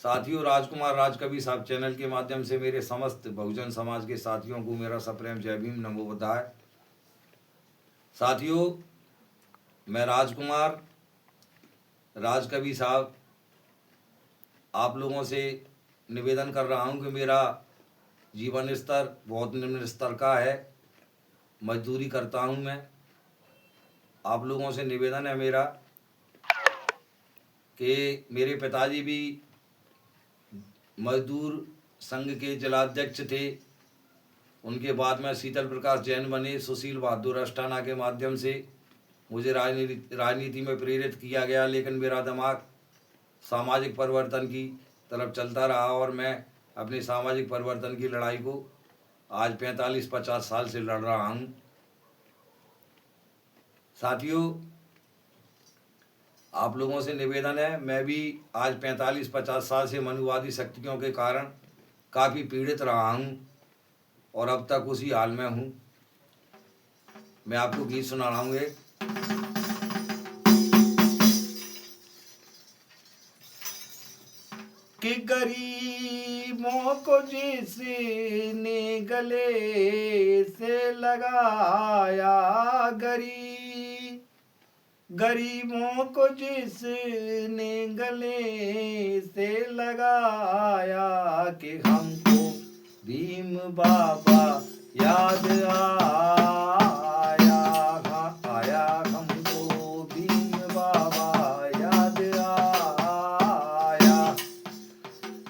साथियों, राजकुमार राजकवि साहब चैनल के माध्यम से मेरे समस्त बहुजन समाज के साथियों को मेरा सप्रेम जय भीम, नमो बुद्धाय। साथियों, मैं राजकुमार राजकवि साहब आप लोगों से निवेदन कर रहा हूं कि मेरा जीवन स्तर बहुत निम्न स्तर का है। मजदूरी करता हूं मैं। आप लोगों से निवेदन है मेरा कि मेरे पिताजी भी मजदूर संघ के जिलाध्यक्ष थे। उनके बाद में शीतल प्रकाश जैन बने। सुशील बहादुर अस्थाना के माध्यम से मुझे राजनीति में प्रेरित किया गया, लेकिन मेरा दिमाग सामाजिक परिवर्तन की तरफ चलता रहा और मैं अपनी सामाजिक परिवर्तन की लड़ाई को आज 45-50 साल से लड़ रहा हूँ। साथियों, आप लोगों से निवेदन है, मैं भी आज 45-50 साल से मनुवादी शक्तियों के कारण काफ़ी पीड़ित रहा हूँ और अब तक उसी हाल में हूँ। मैं आपको गीत सुना रहा हूँ एक। कि गरीबों को जिसने गले से लगाया, गरीबों को जिसने गले से लगाया, कि हमको भीम बाबा याद आया, आया हमको भीम बाबा याद आया।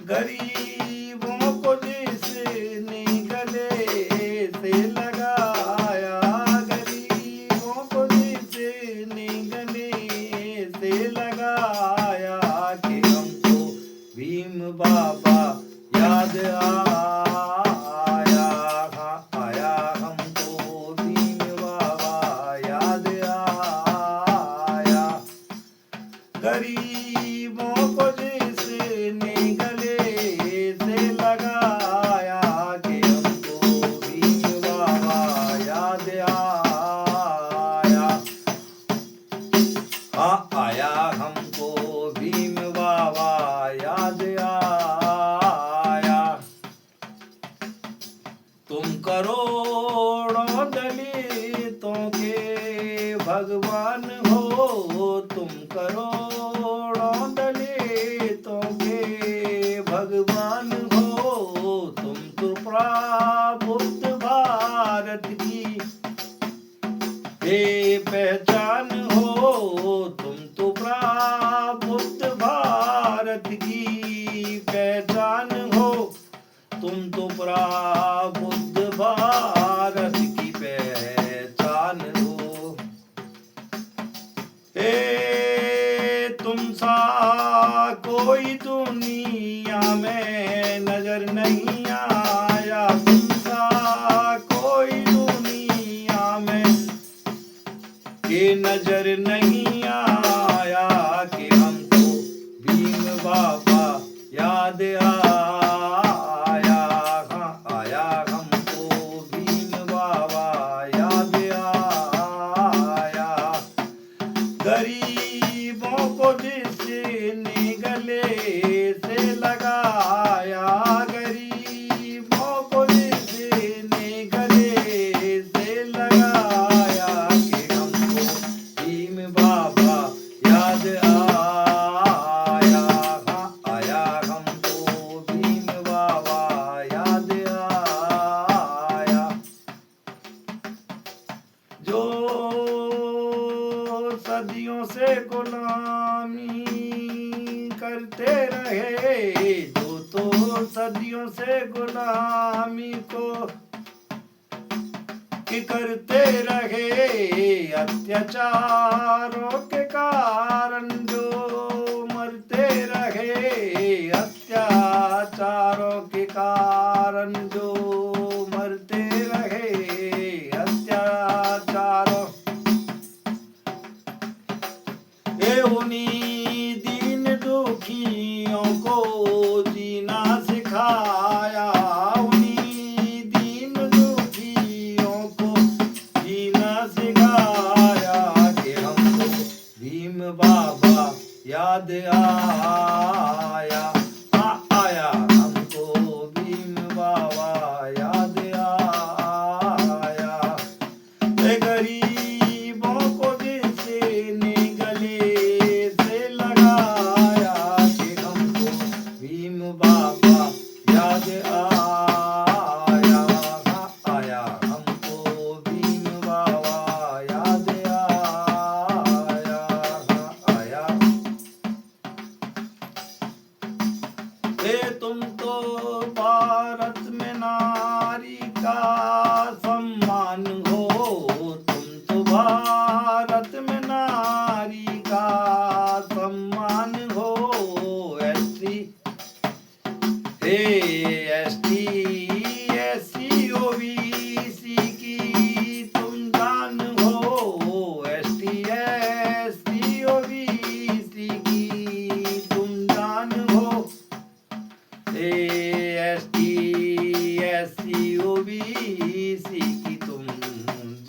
गरीबों को जिसने गले से लगाया, गरीबों को जिसने गले से लगाया, कि हमको भीम बाबा याद आया, आया हमको भीम बाबा याद आया। गरीबों को जिसने गले से लगाया, कि हमको भीम बाबा याद आया, आया हमको भीम बाबा याद आया। तुम करोड़ों दलितों के भगवान हो, तुम करोड़ों दलितों के भगवान हो, तुम तो प्रबुद्ध भारत की पहचान हो, तुम तो प्रबुद्ध भारत की पहचान हो, तुम तो प्रबुद्ध भारत की पहचान हो। तुम सा कोई दुनिया में नजर नहीं आया, तुम सा कोई दुनिया में के नजर नहीं आया, कि हमको भीम बाबा याद आया, आया हमको भीम बाबा याद आया। गरीबों को जिसने गले से लगाया, गरीबों को जिसने गले से लगाया, कि हमको भीम बाबा याद आया, आया हमको भीम बाबा याद आया। जो सदियों से गुलामी करते रहे, जो तो सदियों से गुलामी को कि करते रहे, अत्याचारों के कारण जो मरते रहे, अत्याचारों के कारण जो मरते रहे, अत्याचारों उन्हीं दीन दुखियों को जीना सिखाया, उन्हीं दीन दुखियों को जीना सिखाया, कि हमको भीम बाबा याद आया, हे तुम तो भारत में नारी का सम्मान हो, तुम तो भारत में नारी का सम्मान हो। एसटी एसटी एससी ओबीसी की तुम जान हो, एसटी एससी ओबीसी की तुम जान हो। एसटी एससी ओबीसी की तुम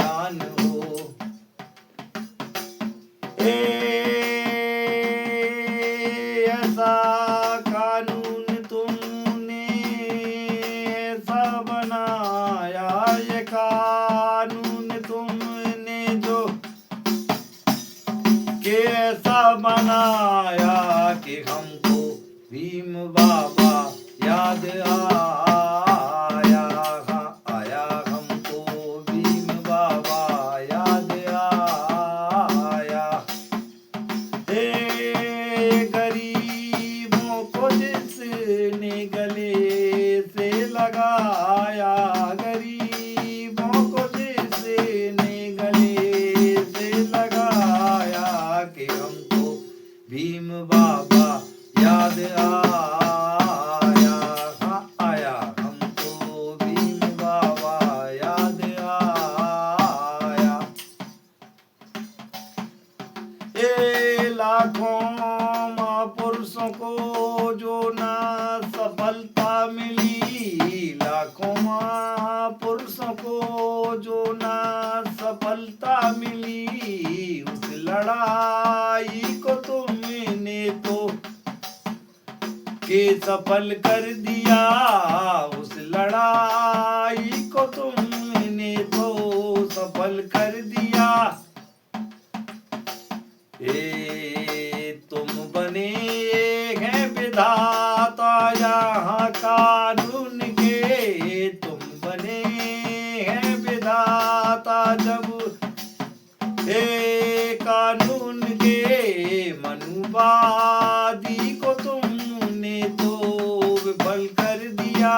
जान हो। ऐसा कानून तुमने ऐसा बनाया, ये कानून तुमने जो कैसा बनाया कि हमको भीम बाबा याद आया, आया हमको भीम बाबा याद आया। हे गरीबों को जिसने गले से लगाया, गरीबों को जिसने गले से लगाया कि हमको भीम बाबा याद आया, आया हमको भीम बाबा याद आया। ये लाखों महापुरुषों को जो ना सफलता मिली, लाखों महापुरुषों को जो ना सफलता मिली, उस लड़ाई को तुमने तो के सफल कर दिया, उस लड़ाई को तुमने तो सफल कर दिया। तुम बने हैं विधाता यहाँ कानून के, तुम बने हैं विधाता जब कानून के, मनुवादी को तुमने तो विफल कर दिया।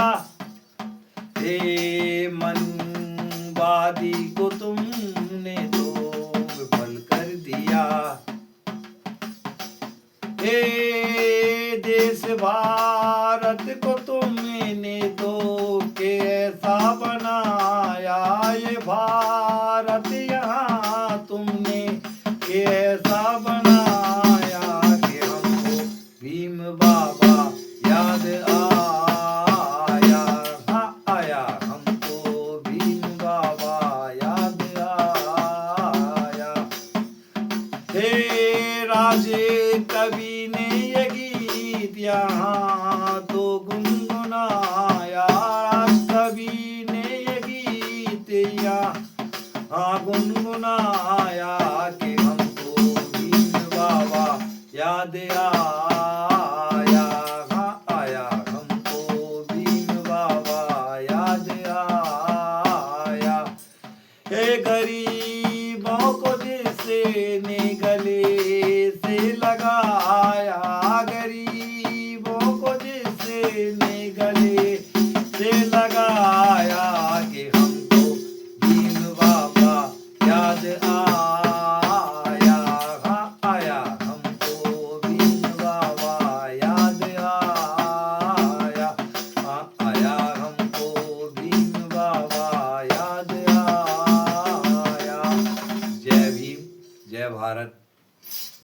मनुवादी को तुमने तो विफल कर दिया। देश भारत को तुमने तो कैसा बनाया, ये भारत यहाँ तुमने कैसा बनाया कि हमको भीम बाबा याद आया, आया हमको भीम बाबा याद आया। हे राजे कवि ने ये गीत यहाँ तो गुनगुनाया, कवि ने ये गीत यहाँ गुनगुनाया कि हमको भीम बाबा याद आया, आया हमको भीम बाबा याद आया। हे गरीबों को जिसने गले से लगा